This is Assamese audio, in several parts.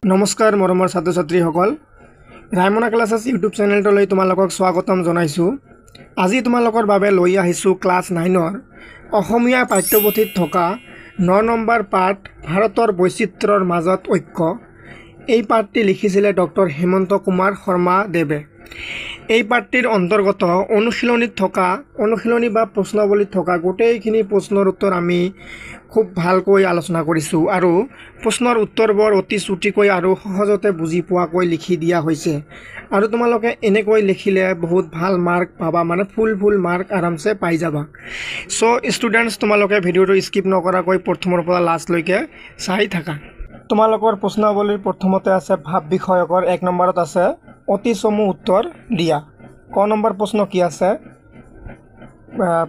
নমস্কাৰ মৰমৰ ছাত্ৰ ছাত্ৰীসকল, ৰাইমনা ক্লাছেছ ইউটিউব চেনেলটোলৈ তোমালোকক স্বাগতম জনাইছোঁ। আজি তোমালোকৰ বাবে লৈ আহিছোঁ ক্লাছ 9ৰ অসমীয়া পাঠ্যপুথিত থকা 9 নম্বৰ পাঠ ভাৰতৰ বৈচিত্ৰ্যৰ মাজত ঐক্য। এই পাঠটি লিখিছিলে ডক্টৰ হেমন্ত কুমাৰ শৰ্মা দেৱে। এই পাঠটিৰ অন্তৰ্গত অনুশীলনীত থকা অনুশীলনী বা প্ৰশ্নাৱলীত থকা গোটেইখিনি প্ৰশ্নৰ উত্তৰ আমি খুব ভালকৈ আলোচনা কৰিছোঁ আৰু প্ৰশ্নৰ উত্তৰবোৰ অতি চুটিকৈ আৰু সহজতে বুজি পোৱাকৈ লিখি দিয়া হৈছে। আৰু তোমালোকে এনেকৈ লিখিলে বহুত ভাল মাৰ্ক পাবা, মানে ফুল মাৰ্ক আৰামছে পাই যাবা। চ' ষ্টুডেণ্টছ, তোমালোকে ভিডিঅ'টো স্কিপ নকৰাকৈ প্ৰথমৰ পৰা লাষ্টলৈকে চাই থাকা। তোমালোকৰ প্ৰশ্নাৱলীৰ প্ৰথমতে আছে ভাৱ বিষয়কৰ, 1 নম্বৰত আছে অতি চমু উত্তৰ দিয়া। ক নম্বৰ প্ৰশ্ন কি আছে?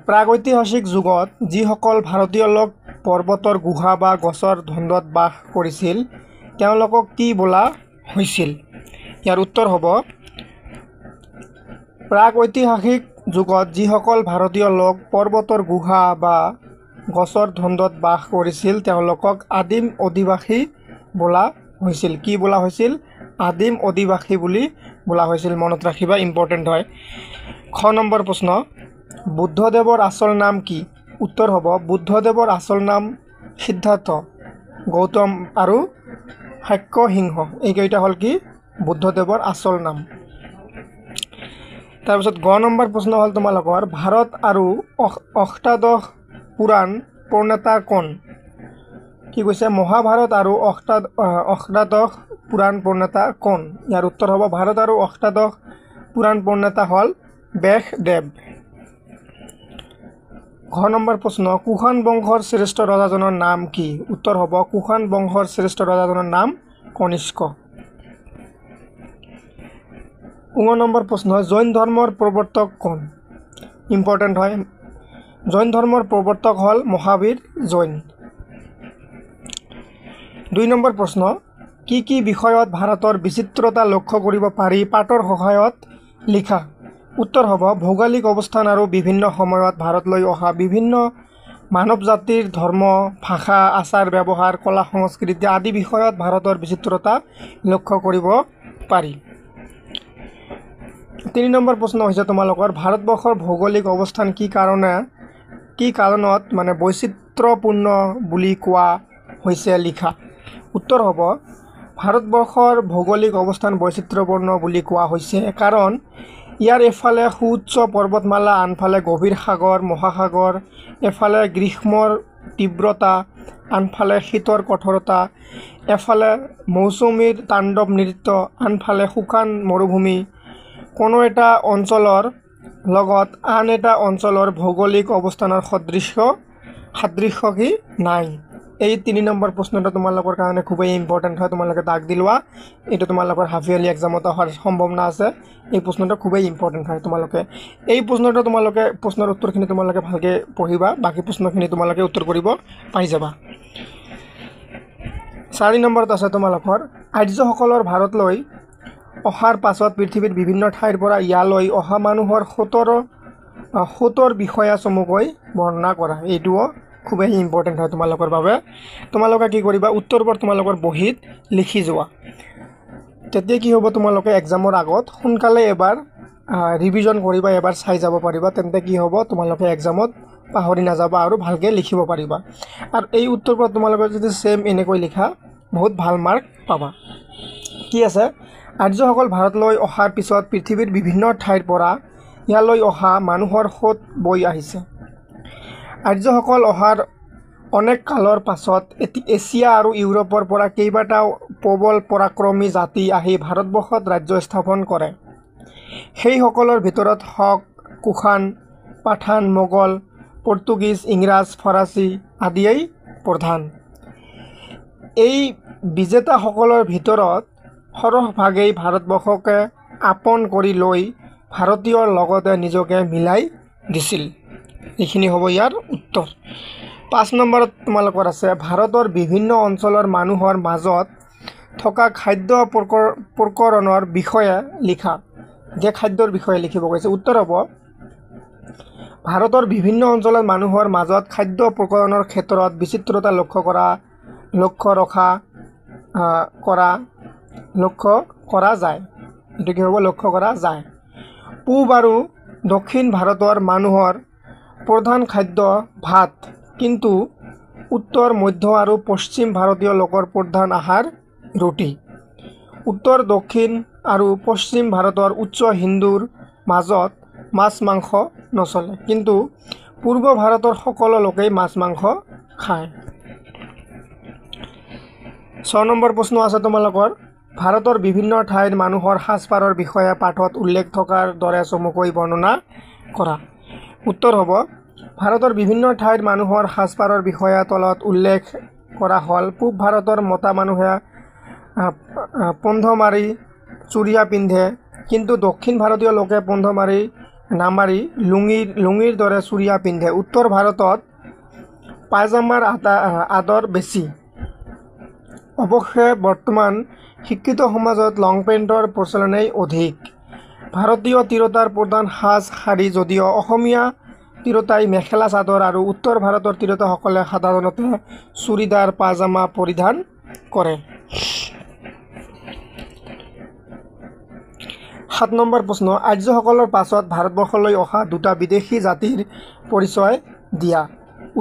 প্ৰাগৈতিহাসিক যুগত যিসকল ভাৰতীয় লোক পৰ্বতৰ গুহা বা গছৰ ধন্দত বাস কৰিছিল তেওঁলোকক কি বোলা হৈছিল? ইয়াৰ উত্তৰ হ'ব, প্ৰাগৈতিহাসিক যুগত যিসকল ভাৰতীয় লোক পৰ্বতৰ গুহা বা গছৰ ধন্দত বাস কৰিছিল তেওঁলোকক আদিম অধিবাসী বোলা হৈছিল। কি বোলা হৈছিল? আদিম অধিবাসী বুলি বোলা হৈছিল। মনত ৰাখিবা, ইম্পৰ্টেণ্ট হয়। খ নম্বৰ প্ৰশ্ন, বুদ্ধদেৱৰ আচল নাম কি? উত্তৰ হ'ব, বুদ্ধদেৱৰ আচল নাম সিদ্ধাৰ্থ, গৌতম আৰু শাক্য সিংহ। এইকেইটা হ'ল কি বুদ্ধদেৱৰ আচল নাম। তাৰপিছত গ নম্বৰ প্ৰশ্ন হ'ল তোমালোকৰ ভাৰত আৰু অষ্টাদশ পুৰাণ প্ৰণেতা কোন? কি কৈছে? মহাভাৰত আৰু অষ্টাদশ পুৰাণ প্ৰণেতা কোন? ইয়াৰ উত্তৰ হ'ব, ভাৰত আৰু অষ্টাদশ পুৰাণ প্ৰণেতা হ'ল ব্যাসদেৱ। ঘ নম্বৰ প্ৰশ্ন, কুষাণ বংশৰ শ্ৰেষ্ঠ ৰজাজনৰ নাম কি? উত্তৰ হ'ব, কুষাণ বংশৰ শ্ৰেষ্ঠ ৰজাজনৰ নাম কনিষ্ক। ঙ নম্বৰ প্ৰশ্ন, জৈন ধৰ্মৰ প্ৰৱৰ্তক কোন? ইম্পৰ্টেণ্ট হয়। জৈন ধৰ্মৰ প্ৰৱৰ্তক হ'ল মহাবীৰ জৈন। 2 নম্বৰ প্ৰশ্ন, কি বিষয়ত ভাৰতৰ বিচিত্ৰতা লক্ষ্য কৰিব পাৰি পাঠৰ সহায়ত লিখা? উত্তৰ হ'ব, ভৌগোলিক অৱস্থান আৰু বিভিন্ন সময়ত ভাৰতলৈ অহা বিভিন্ন মানৱ জাতিৰ ধৰ্ম, ভাষা, আচাৰ ব্যৱহাৰ, কলা সংস্কৃতি আদি বিষয়ত ভাৰতৰ বিচিত্ৰতা লক্ষ্য কৰিব পাৰি। 3 নম্বৰ প্ৰশ্ন হৈছে তোমালোকৰ ভাৰতবৰ্ষৰ ভৌগোলিক অৱস্থান কি কাৰণত মানে বৈচিত্ৰ্যপূৰ্ণ বুলি কোৱা হৈছে? লিখা। উত্তৰ হ'ব, ভাৰতবৰ্ষৰ ভৌগোলিক অৱস্থান বৈচিত্ৰ্যপূৰ্ণ বুলি কোৱা হৈছে কাৰণ ইয়াৰ এফালে সুউচ্চ পৰ্বতমালা, আনফালে গভীৰ সাগৰ মহাসাগৰ, এফালে গ্ৰীষ্মৰ তীব্ৰতা, আনফালে শীতৰ কঠোৰতা, এফালে মৌচুমীৰ তাণ্ডৱ নৃত্য, আনফালে শুকান মৰুভূমি। কোনো এটা অঞ্চলৰ লগত আন এটা অঞ্চলৰ ভৌগোলিক অৱস্থানৰ সাদৃশ্য কি নাই? এই 3 নম্বৰ প্ৰশ্নটো তোমালোকৰ কাৰণে খুবেই ইম্পৰ্টেণ্ট হয়। তোমালোকে দাগ দি লোৱা, এইটো তোমালোকৰ হাফ ইয়াৰলি এক্সামত অহাৰ সম্ভাৱনা আছে। এই প্ৰশ্নটো খুবেই ইম্পৰ্টেণ্ট হয়। তোমালোকে এই প্ৰশ্নৰ উত্তৰখিনি তোমালোকে ভালকৈ পঢ়িবা, বাকী প্ৰশ্নখিনি তোমালোকে উত্তৰ কৰিব পাই যাবা। 4 নম্বৰত আছে তোমালোকৰ আৰ্যসকলৰ ভাৰতলৈ অহাৰ পাছত পৃথিৱীৰ বিভিন্ন ঠাইৰ পৰা ইয়ালৈ অহা মানুহৰ সোঁতৰ বিষয়া চমুকৈ বৰ্ণনা কৰা। এইটোও খুবেই ইম্পৰ্টেণ্ট হয় তোমালোকৰ বাবে। তোমালোকে কি কৰিবা, উত্তৰবোৰ তোমালোকৰ বহীত লিখি যোৱা। তেতিয়া কি হ'ব, তোমালোকে এক্সামৰ আগত সোনকালে এবাৰ ৰিভিজন কৰিবা, এবাৰ চাই যাব পাৰিবা। তেন্তে কি হ'ব, তোমালোকে এক্সামত পাহৰি নাযাবা আৰু ভালকৈ লিখিব পাৰিবা। আৰু এই উত্তৰবোৰ তোমালোকে যদি ছেম এনেকৈ লিখা বহুত ভাল মাৰ্ক পাবা। কি আছে? আৰ্যসকল ভাৰতলৈ অহাৰ পিছত পৃথিৱীৰ বিভিন্ন ঠাইৰ পৰা ইয়ালৈ অহা মানুহৰ সোঁত বৈ আহিছে। আৰ্যসকল অহাৰ অনেক কালৰ পাছত এছিয়া আৰু ইউৰোপৰ পৰা কেইবাটাও প্ৰবল পৰাক্ৰমী জাতি আহি ভাৰতবৰ্ষত ৰাজ্য স্থাপন কৰে। সেইসকলৰ ভিতৰত শক, কুষাণ, পাঠান, মোগল, পৰ্তুগীজ, ইংৰাজ, ফৰাচী আদিয়েই প্ৰধান। এই বিজেতাসকলৰ ভিতৰত সৰহভাগেই ভাৰতবৰ্ষকে আপন কৰি লৈ ভাৰতীয়ৰ লগতে নিজকে মিলাই দিছিল। এইখিনি হ'ব ইয়াৰ উত্তৰ। 5 নম্বৰত তোমালোকৰ আছে ভাৰতৰ বিভিন্ন অঞ্চলৰ মানুহৰ মাজত থকা খাদ্য প্ৰকৰণৰ বিষয়ে লিখা। যে খাদ্যৰ বিষয়ে লিখিব কৈছে। উত্তৰ হ'ব, ভাৰতৰ বিভিন্ন অঞ্চলৰ মানুহৰ মাজত খাদ্য প্ৰকৰণৰ ক্ষেত্ৰত বিচিত্ৰতা লক্ষ্য কৰা লক্ষ্য কৰা যায়। এইটো কি হ'ব? লক্ষ্য কৰা যায়। পূব আৰু দক্ষিণ ভাৰতৰ মানুহৰ প্ৰধান খাদ্য ভাত, কিন্তু উত্তৰ মধ্য আৰু পশ্চিম ভাৰতীয় লোকৰ প্ৰধান আহাৰ ৰুটি। উত্তৰ দক্ষিণ আৰু পশ্চিম ভাৰতৰ উচ্চ হিন্দুৰ মাজত মাছ মাংস নচলে, কিন্তু পূৰ্ব ভাৰতৰ সকলো লোকেই মাছ মাংস খায়। 6 নম্বৰ প্ৰশ্ন আছে তোমালোকৰ, ভাৰতৰ বিভিন্ন ঠাইৰ মানুহৰ সাজপাৰৰ বিষয়ে পাঠত উল্লেখ থকাৰ দৰে চমুকৈ বৰ্ণনা কৰা। উত্তৰ হ'ব, ভাৰতৰ বিভিন্ন ঠাইৰ মানুহৰ সাজপাৰৰ বিষয়ে তলত উল্লেখ কৰা হ'ল। পূব ভাৰতৰ মতা মানুহে পন্ধ মাৰি চুৰিয়া পিন্ধে, কিন্তু দক্ষিণ ভাৰতীয় লোকে পন্ধ মাৰি নামাৰি লুঙিৰ দৰে চুৰিয়া পিন্ধে। উত্তৰ ভাৰতত পায়জামাৰ আদৰ বেছি। অৱশ্যে বৰ্তমান শিক্ষিত সমাজত লং পেণ্টৰ প্ৰচলনেই অধিক। ভাৰতীয় তিৰোতাৰ প্ৰধান সাজ শাৰী, যদিও অসমীয়া তিৰোতাই মেখেলা চাদৰ আৰু উত্তৰ ভাৰতৰ তিৰোতাসকলে সাধাৰণতে চুৰিদাৰ পায়জামা পৰিধান কৰে। 7 নম্বৰ প্ৰশ্ন, আৰ্যসকলৰ পাছত ভাৰতবৰ্ষলৈ অহা দুটা বিদেশী জাতিৰ পৰিচয় দিয়া।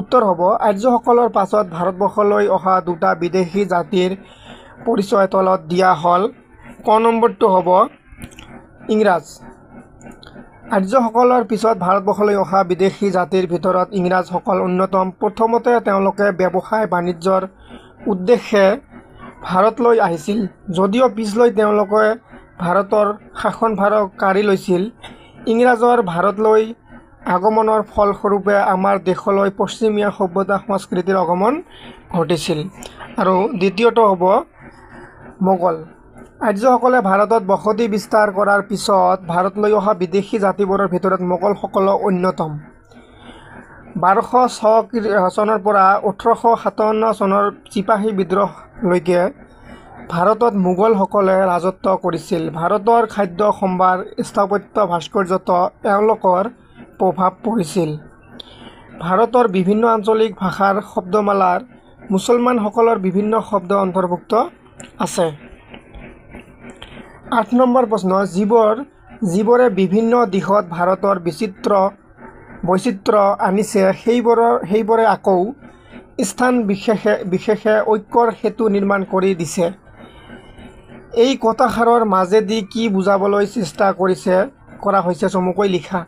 উত্তৰ হ'ব, আৰ্যসকলৰ পাছত ভাৰতবৰ্ষলৈ অহা দুটা বিদেশী জাতিৰ পৰিচয় তলত দিয়া হ'ল। ক নম্বৰটো হ'ব ইংৰাজ। আৰ্যসকলৰ পিছত ভাৰতবৰ্ষলৈ অহা বিদেশী জাতিৰ ভিতৰত ইংৰাজসকল অন্যতম। প্ৰথমতে তেওঁলোকে ব্যৱসায় বাণিজ্যৰ উদ্দেশ্যে ভাৰতলৈ আহিছিল, যদিও পিছলৈ তেওঁলোকে ভাৰতৰ শাসনভাৰ কাঢ়ি লৈছিল। ইংৰাজৰ ভাৰতলৈ আগমনৰ ফলস্বৰূপে আমাৰ দেশলৈ পশ্চিমীয়া সভ্যতা সংস্কৃতিৰ আগমন ঘটিছিল। আৰু দ্বিতীয়টো হ'ব মোগল। আৰ্যসকলে ভাৰতত বসতি বিস্তাৰ কৰাৰ পিছত ভাৰতলৈ অহা বিদেশী জাতিবোৰৰ ভিতৰত মোগলসকলো অন্যতম। 1206 চনৰ পৰা 1857 চনৰ চিপাহী বিদ্ৰোহলৈকে ভাৰতত মোগলসকলে ৰাজত্ব কৰিছিল। ভাৰতৰ খাদ্য সম্ভাৰ, স্থাপত্য, ভাস্কৰ্যত এওঁলোকৰ প্ৰভাৱ পৰিছিল। ভাৰতৰ বিভিন্ন আঞ্চলিক ভাষাৰ শব্দমালাৰ মুছলমানসকলৰ বিভিন্ন শব্দ অন্তৰ্ভুক্ত আছে। 8 নম্বৰ প্ৰশ্ন, যিবোৰে বিভিন্ন দিশত ভাৰতৰ বৈচিত্ৰ্য আনিছে, সেইবোৰে আকৌ স্থান বিশেষে ঐক্যৰ সেতু নিৰ্মাণ কৰি দিছে। এই কথাষাৰৰ মাজেদি কি বুজাবলৈ চেষ্টা কৰা হৈছে চমুকৈ লিখা।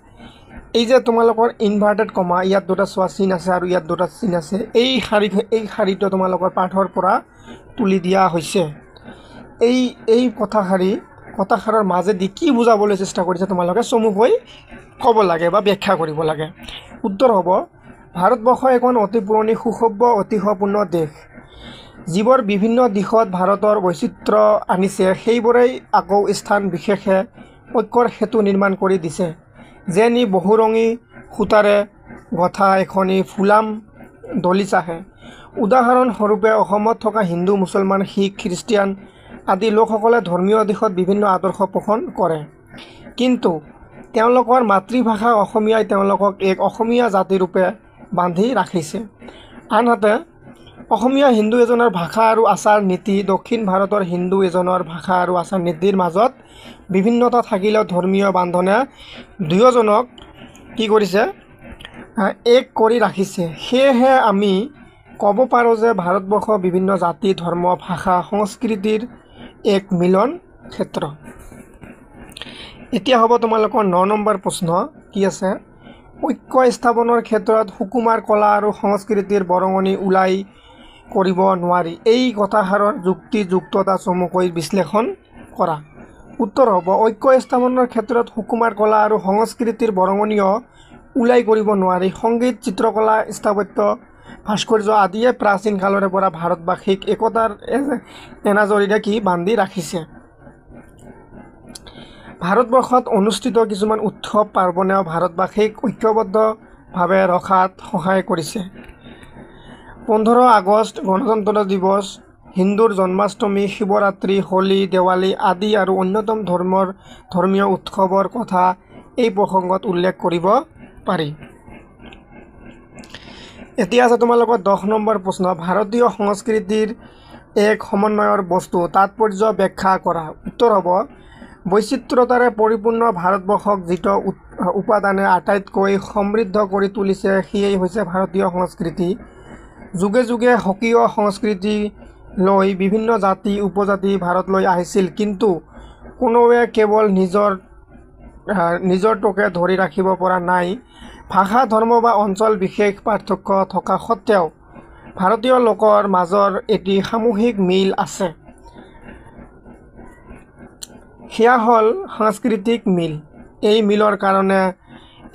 এই যে তোমালোকৰ ইনভাৰ্টেড কমা, ইয়াত দুটা চোৱা চিন আছে আৰু ইয়াত দুটা চিন আছে। এই শাৰীটো তোমালোকৰ পাঠৰ পৰা তুলি দিয়া হৈছে। এই কথাষাৰৰ মাজেদি কি বুজাবলৈ চেষ্টা কৰিছে তোমালোকে চমুকৈ ক'ব লাগে বা ব্যাখ্যা কৰিব লাগে। উত্তৰ হ'ব, ভাৰতবৰ্ষ এখন অতি পুৰণি সুসভ্য ঐতিহ্যপূৰ্ণ দেশ। যিবোৰ বিভিন্ন দিশত ভাৰতৰ বৈচিত্ৰ্য আনিছে, সেইবোৰেই আকৌ স্থান বিশেষে ঐক্যৰ সেতু নিৰ্মাণ কৰি দিছে। যেন ই বহুৰঙী সূতাৰে গঠা এখনি ফুলাম দলিচাহে। উদাহৰণস্বৰূপে অসমত থকা হিন্দু, মুছলমান, শিখ, খ্ৰীষ্টিয়ান আদি লোকসকলে ধৰ্মীয় দিশত বিভিন্ন আদৰ্শ পোষণ কৰে, কিন্তু তেওঁলোকৰ মাতৃভাষা অসমীয়াই তেওঁলোকক এক অসমীয়া জাতিৰূপে বান্ধি ৰাখিছে। আনহাতে অসমীয়া হিন্দু এজনৰ ভাষা আৰু আচাৰ নীতি, দক্ষিণ ভাৰতৰ হিন্দু এজনৰ ভাষা আৰু আচাৰ নীতিৰ মাজত বিভিন্নতা থাকিলেও ধৰ্মীয় বান্ধনে দুয়োজনক কি কৰিছে? এক কৰি ৰাখিছে। সেয়েহে আমি ক'ব পাৰোঁ যে ভাৰতবৰ্ষ বিভিন্ন জাতি, ধৰ্ম, ভাষা, সংস্কৃতিৰ এক মিলন ক্ষেত্ৰ। এতিয়া হ'ব তোমালোকৰ 9 নম্বৰ প্ৰশ্ন, কি আছে? ঐক্য স্থাপনৰ ক্ষেত্ৰত সুকুমাৰ কলা আৰু সংস্কৃতিৰ বৰঙণি ওলাই কৰিব নোৱাৰি। এই কথাষাৰৰ যুক্তিযুক্ততা চমুকৈ বিশ্লেষণ কৰা। উত্তৰ হ'ব, ঐক্য স্থাপনৰ ক্ষেত্ৰত সুকুমাৰ কলা আৰু সংস্কৃতিৰ বৰঙণিও ওলাই কৰিব নোৱাৰি। সংগীত, চিত্ৰকলা, স্থাপত্য, ভাস্কৰ্য আদিয়ে প্ৰাচীন কালৰে পৰা ভাৰতবাসীক একতাৰ এনাজৰীৰে বান্ধি ৰাখিছে। ভাৰতবৰ্ষত অনুষ্ঠিত কিছুমান উৎসৱ পাৰ্বণেও ভাৰতবাসীক ঐক্যবদ্ধভাৱে ৰখাত সহায় কৰিছে। 15 আগষ্ট গণতন্ত্ৰ দিৱস, হিন্দুৰ জন্মাষ্টমী, শিৱৰাত্ৰি, হোলী, দেৱালী আদি আৰু অন্যতম ধৰ্মীয় উৎসৱৰ কথা এই প্ৰসংগত উল্লেখ কৰিব পাৰি। এতিয়া আছে তোমালোকৰ 10 নম্বৰ প্ৰশ্ন, ভাৰতীয় সংস্কৃতিৰ এক সমন্বয়ৰ বস্তু তাৎপৰ্য ব্যাখ্যা কৰা উত্তৰ হ'ব বৈচিত্ৰতাৰে পৰিপূৰ্ণ ভাৰতবৰ্ষক যিটো উপাদানে আটাইতকৈ সমৃদ্ধ কৰি তুলিছে সেয়াই হৈছে ভাৰতীয় সংস্কৃতি যুগে যুগে স্বকীয় সংস্কৃতি লৈ বিভিন্ন জাতি উপজাতি ভাৰতলৈ আহিছিল কিন্তু কোনোৱে কেৱল নিজৰটোকে ধৰি ৰাখিব পৰা নাই ভাষা ধৰ্ম বা অঞ্চল বিশেষ পাৰ্থক্য থকা সত্ত্বেও ভাৰতীয় লোকৰ মাজৰ এটি সামূহিক মিল আছে সেয়া হ'ল সাংস্কৃতিক মিল এই মিলৰ কাৰণে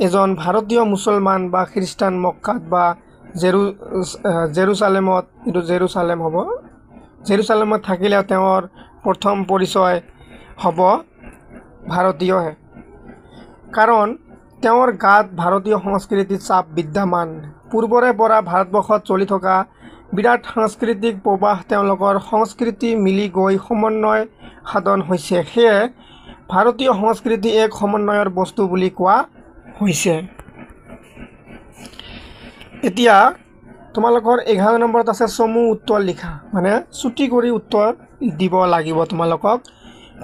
এজন ভাৰতীয় মুছলমান বা খ্ৰীষ্টান মক্কাত বা জেৰুচালেমত এইটো জেৰুচালেম হ'ব জেৰুচালেমত থাকিলে তেওঁৰ প্ৰথম পৰিচয় হ'ব ভাৰতীয়হে কাৰণ তেওঁৰ গাত ভাৰতীয় সংস্কৃতিৰ চাপ বিদ্যমান পূৰ্বৰে পৰা ভাৰতবৰ্ষত চলি থকা বিৰাট সাংস্কৃতিক প্ৰবাহ তেওঁলোকৰ সংস্কৃতি মিলি গৈ সমন্বয় সাধন হৈছে সেয়ে ভাৰতীয় সংস্কৃতি এক সমন্বয়ৰ বস্তু বুলি কোৱা হৈছে এতিয়া তোমালোকৰ 11 নম্বৰত আছে চমু উত্তৰ লিখা মানে ছুটি কৰি উত্তৰ দিব লাগিব তোমালোকক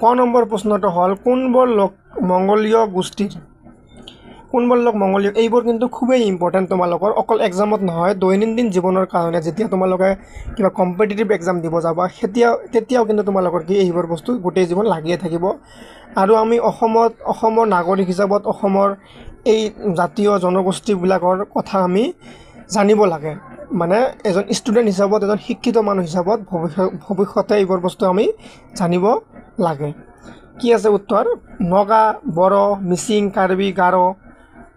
ক নম্বৰ প্ৰশ্নটো হ'ল কোনবোৰ লোক মংগোলীয় গোষ্ঠীৰ কোনবোৰ লোক মংগোলীয় এইবোৰ কিন্তু খুবেই ইম্পৰ্টেণ্ট তোমালোকৰ অকল এক্সামত নহয় দৈনন্দিন জীৱনৰ কাৰণে যেতিয়া তোমালোকে কিবা কম্পিটিটিভ এক্সাম দিব যাবা তেতিয়াও কিন্তু তোমালোকৰ কি এইবোৰ বস্তু গোটেই জীৱন লাগিয়ে থাকিব আৰু আমি অসমৰ নাগৰিক হিচাপত অসমৰ এই জাতীয় জনগোষ্ঠীবিলাকৰ কথা আমি জানিব লাগে মানে এজন ষ্টুডেণ্ট হিচাপত এজন শিক্ষিত মানুহ হিচাপত ভৱিষ্যতে এইবোৰ বস্তু আমি জানিব লাগে কি আছে উত্তৰ নগা বড়ো মিচিং কাৰ্বি গাৰো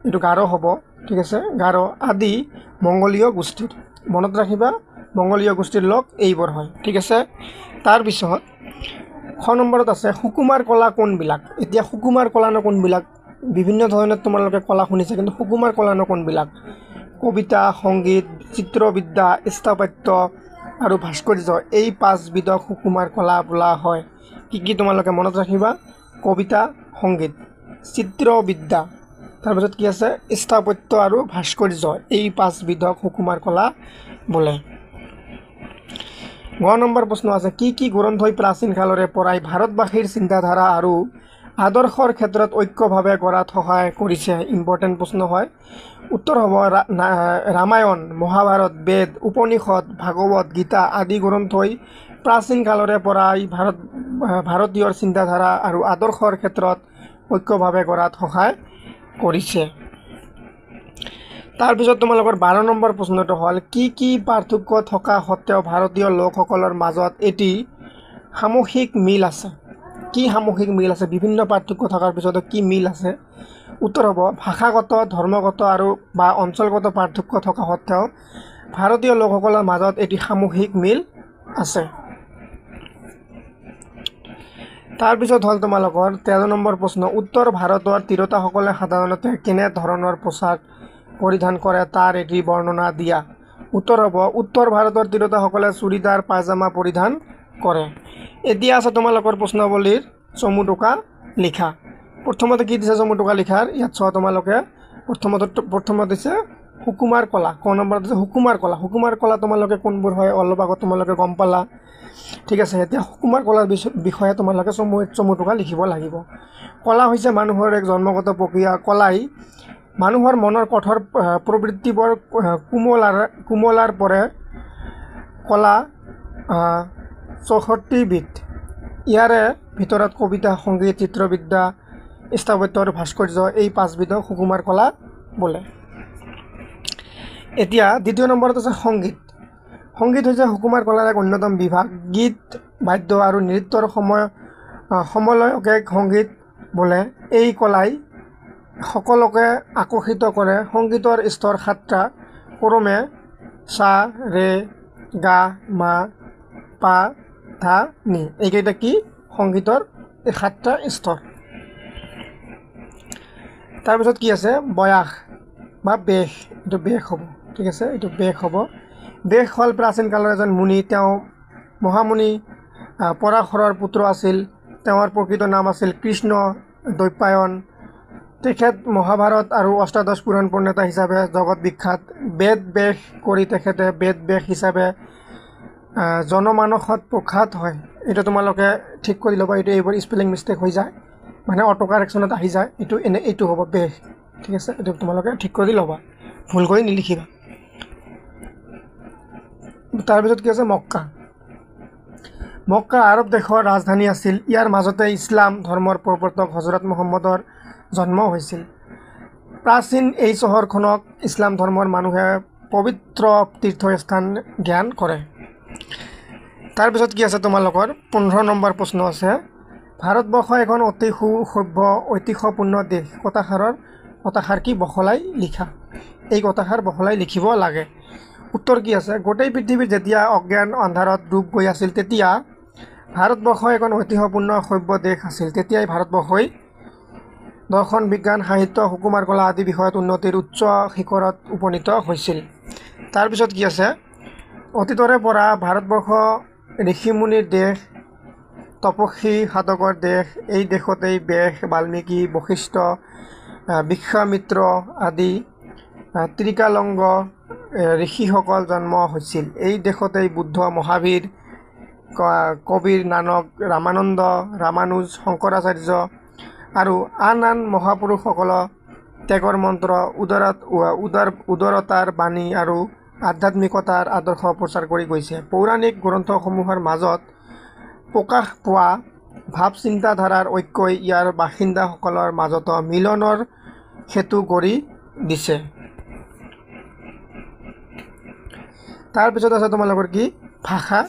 এইটো গাৰো হ'ব ঠিক আছে গাৰো আদি মংগোলীয় গোষ্ঠীৰ মনত ৰাখিবা মংগোলীয় গোষ্ঠীৰ লোক এইবোৰ হয় ঠিক আছে তাৰপিছত খ নম্বৰত আছে সুকুমাৰ কলা কোনবিলাক এতিয়া সুকুমাৰ কলানো কোনবিলাক বিভিন্ন ধৰণৰ তোমালোকে কলা শুনিছে কিন্তু সুকুমাৰ কলানো কোনবিলাক কবিতা সংগীত চিত্ৰবিদ্যা স্থাপত্য আৰু ভাস্কৰ্য এই পাঁচবিধক সুকুমাৰ কলা বোলা হয় কি তোমালোকে মনত ৰাখিবা কবিতা সংগীত চিত্ৰবিদ্যা তাৰপিছত কি আছে স্থাপত্য আৰু ভাস্কৰ্য এই পাঁচবিধক সুকুমাৰ কলা বোলে গ নম্বৰ প্ৰশ্ন আছে কি গ্ৰন্থই প্ৰাচীন কালৰে পৰাই ভাৰতবাসীৰ চিন্তাধাৰা আৰু আদৰ্শৰ ক্ষেত্ৰত ঐক্যভাৱে গঢ়াত সহায় কৰিছে ইম্পৰ্টেণ্ট প্ৰশ্ন হয় উত্তৰ হ'ব ৰামায়ণ মহাভাৰত বেদ উপনিষদ ভাগৱত গীতা আদি গ্ৰন্থই প্ৰাচীন কালৰে পৰাই ভাৰতীয়ৰ চিন্তাধাৰা আৰু আদৰ্শৰ ক্ষেত্ৰত ঐক্যভাৱে গঢ়াত সহায় কৰিছে তাৰপিছত তোমালোকৰ 12 নম্বৰ প্ৰশ্নটো হ'ল কি পাৰ্থক্য থকা সত্ত্বেও ভাৰতীয় লোকসকলৰ মাজত এটি সামূহিক মিল আছে কি সামূহিক মিল আছে বিভিন্ন পাৰ্থক্য থকাৰ পিছতো কি মিল আছে উত্তৰ হ'ব ভাষাগত ধৰ্মগত আৰু বা অঞ্চলগত পাৰ্থক্য থকা সত্ত্বেও ভাৰতীয় লোকসকলৰ মাজত এটি সামূহিক মিল আছে তাৰপিছত হ'ল তোমালোকৰ 13 নম্বৰ প্ৰশ্ন উত্তৰ ভাৰতৰ তিৰোতাসকলে সাধাৰণতে কেনে ধৰণৰ পোছাক পৰিধান কৰে তাৰ এটি বৰ্ণনা দিয়া উত্তৰ হ'ব উত্তৰ ভাৰতৰ তিৰোতাসকলে চুৰিদাৰ পায়জামা পৰিধান কৰে এতিয়া আছে তোমালোকৰ প্ৰশ্নাৱলীৰ চমু টোকা লিখা প্ৰথমতে কি দিছে চমু টোকা লিখাৰ ইয়াত চোৱা তোমালোকে প্ৰথমত দিছে সুকুমাৰ কলা ক নম্বৰত দিছে সুকুমাৰ কলা তোমালোকে কোনবোৰ হয় অলপ আগত তোমালোকে গম পালা ঠিক আছে এতিয়া সুকুমাৰ কলাৰ বিষয়ে তোমালোকে চমু টোকা লিখিব লাগিব কলা হৈছে মানুহৰ এক জন্মগত প্ৰক্ৰিয়া কলাই মানুহৰ মনৰ কঠোৰ প্ৰবৃত্তিবোৰ কোমলাৰ পৰে কলা 64 বিধ ইয়াৰে ভিতৰত কবিতা সংগীত চিত্ৰবিদ্যা স্থাপত্য আৰু ভাস্কৰ্য এই পাঁচবিধক সুকুমাৰ কলা বোলে এতিয়া দ্বিতীয় নম্বৰত আছে সংগীত হৈছে সুকুমাৰ কলাৰ এক অন্যতম বিভাগ গীত বাদ্য আৰু নৃত্যৰ সমলয়কে সংগীত বোলে এই কলাই সকলোকে আকৰ্ষিত কৰে সংগীতৰ স্তৰ 7টা ক্ৰমে সা ৰে গা মা পা ধা নি এইকেইটা কি সংগীতৰ 7টা স্তৰ তাৰপিছত কি আছে বয়াস বা বেশ এইটো বেশ হ'ব ঠিক আছে এইটো বেশ হ'ব বেশ হ'ল প্ৰাচীন কালৰ এজন মুনি তেওঁ মহামুনি পৰাশৰৰ পুত্ৰ আছিল তেওঁৰ প্ৰকৃত নাম আছিল কৃষ্ণ দ্বৈপায়ন তেখেত মহাভাৰত আৰু অষ্টাদশ পুৰাণ প্ৰণেতা হিচাপে জগত বিখ্যাত বেদ বেশ কৰি তেখেতে বেদ বেশ হিচাপে জনমানসত প্ৰখ্যাত হয় এইটো তোমালোকে ঠিক কৰি ল'বা এইটো এইবোৰ স্পেলিং মিষ্টেক হৈ যায় মানে অটো কাৰেকশ্যনত আহি যায় এইটো হ'ব বেশ ঠিক আছে এইটো তোমালোকে ঠিক কৰি ল'বা ভুল কৰি নিলিখিবা তাৰপিছত কি আছে মক্কা আৰব দেশৰ ৰাজধানী আছিল ইয়াৰ মাজতে ইছলাম ধৰ্মৰ প্ৰৱৰ্তক হজৰত মুহাম্মদৰ জন্ম হৈছিল প্ৰাচীন এই চহৰখনক ইছলাম ধৰ্মৰ মানুহে পবিত্ৰ তীৰ্থস্থান জ্ঞান কৰে তাৰপিছত কি আছে তোমালোকৰ 15 নম্বৰ প্ৰশ্ন আছে ভাৰতবৰ্ষ এখন অতি সুসভ্য ঐতিহ্যপূৰ্ণ দেশ কথাষাৰ কি বহলাই লিখা এই কথাষাৰ বহলাই লিখিব লাগে উত্তৰ কি আছে গোটেই পৃথিৱীত যেতিয়া অজ্ঞান আন্ধাৰত ডুব গৈ আছিল তেতিয়া ভাৰতবৰ্ষ এখন ঐতিহ্যপূৰ্ণ সভ্য দেশ আছিল তেতিয়াই ভাৰতবৰ্ষই দৰ্শন বিজ্ঞান সাহিত্য হুকুমাৰ কলা আদি বিষয়ত উন্নতিৰ উচ্চ শিখৰত উপনীত হৈছিল তাৰপিছত কি আছে অতীতৰে পৰা ভাৰতবৰ্ষ ঋষিমুনিৰ দেশ তপস্বী সাধকৰ দেশ এই দেশতেই বেশ বাল্মীকি বশিষ্ঠ বিশ্বামিত্ৰ আদি ত্ৰিকালংগ ঋষিসকল জন্ম হৈছিল এই দেশতেই বুদ্ধ মহাবীৰ কবিৰ নানক ৰামানন্দ ৰামানুজ শংকৰাচাৰ্য আৰু আন মহাপুৰুষসকল ত্যাগৰ মন্ত্ৰ উদাৰতাৰ বাণী আৰু আধ্যাত্মিকতাৰ আদৰ্শ প্ৰচাৰ কৰি গৈছে পৌৰাণিক গ্ৰন্থসমূহৰ মাজত প্ৰকাশ পোৱা ভাৱ চিন্তাধাৰাৰ ঐক্যই ইয়াৰ বাসিন্দাসকলৰ মাজত মিলনৰ সেতু গঢ়ি দিছে তাৰপিছত আছে তোমালোকৰ কি ভাষা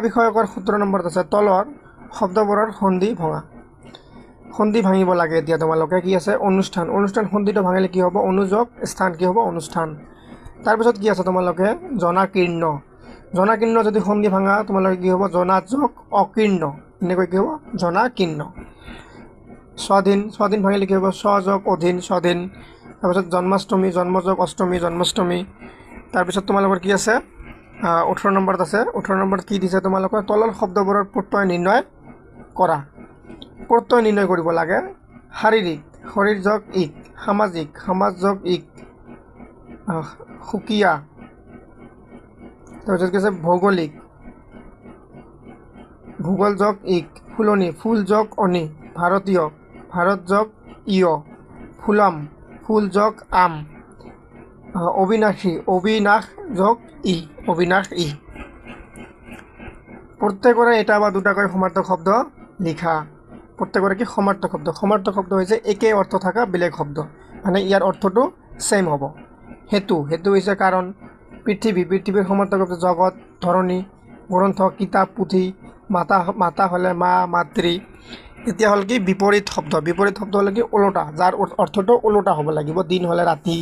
বিষয়কৰ 17 নম্বৰত আছে তলৰ শব্দবোৰৰ সন্ধি ভাঙিব লাগে এতিয়া তোমালোকে কি আছে অনুষ্ঠান সন্ধিটো ভাঙিলে কি হ'ব অনুযোগ স্থান কি হ'ব অনুষ্ঠান তাৰপিছত কি আছে তোমালোকে জনাকীৰ্ণ যদি সন্ধি ভাঙা তোমালোকে কি হ'ব জনাযোগ অকীৰ্ণ এনেকৈ কি হ'ব জনাকীৰ্ণ স্বাধীন ভাঙিলে কি হ'ব স্বযোগ অধীন স্বাধীন তাৰপিছত জন্মাষ্টমী জন্মযোগ অষ্টমী জন্মাষ্টমী তাৰপিছত তোমালোকৰ কি আছে 18 নম্বৰত আছে 18 নম্বৰত কি দিছে তোমালোকৰ তলৰ শব্দবোৰৰ প্ৰত্যয় নিৰ্ণয় কৰিব লাগে শাৰীৰিক শৰীৰ যোগ ইক সামাজিক সমাজ যোগ ইক সুকীয়া তাৰপিছত কি আছে ভৌগোলিক ভূগোল যোগ ইক ফুলনি ফুল যোগ অনি ভাৰতীয় ভাৰত যোগ ইয় ফুলাম ফুল যোগ আম অবিনাশী অবিনাশ যোগ অবিনাশ প্ৰত্যেকৰে এটা বা দুটাকৈ সমাৰ্থক শব্দ লিখা প্ৰত্যেকৰে কি সমাৰ্থক শব্দ হৈছে একে অৰ্থ থকা বেলেগ শব্দ মানে ইয়াৰ অৰ্থটো সেম হ'ব হেতু হৈছে কাৰণ পৃথিৱীৰ সমাৰ্থক শব্দ জগত ধৰণী গ্ৰন্থ কিতাপ পুথি মাতা হ'লে মা মাতৃ এতিয়া হ'ল কি বিপৰীত শব্দ হ'লে কি ওলোটা যাৰ অৰ্থটো ওলোটা হ'ব লাগিব দিন হ'লে ৰাতি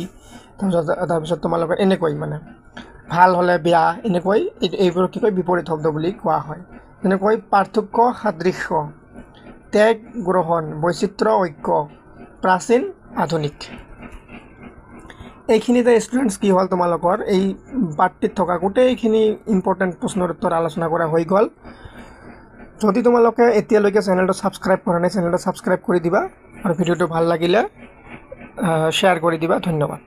তাৰপিছত তোমালোকৰ এনেকৈ মানে ভাল হ'লে বেয়া এনেকৈ এইবোৰ কি কয় বিপৰীত শব্দ বুলি কোৱা হয় যেনেকৈ পাৰ্থক্য সাদৃশ্য ত্যাগ গ্ৰহণ বৈচিত্ৰ্য ঐক্য প্ৰাচীন আধুনিক এইখিনিতে ষ্টুডেণ্টছ কি হ'ল তোমালোকৰ এই পাঠটিত থকা গোটেইখিনি ইম্পৰ্টেণ্ট প্ৰশ্নৰ উত্তৰ আলোচনা কৰা হৈ গ'ল যদি তোমালোকে এতিয়ালৈকে চেনেলটো ছাবস্ক্ৰাইব কৰা নাই চেনেলটো ছাবস্ক্ৰাইব কৰি দিবা আৰু ভিডিঅ'টো ভাল লাগিলে শ্বেয়াৰ কৰি দিবা ধন্যবাদ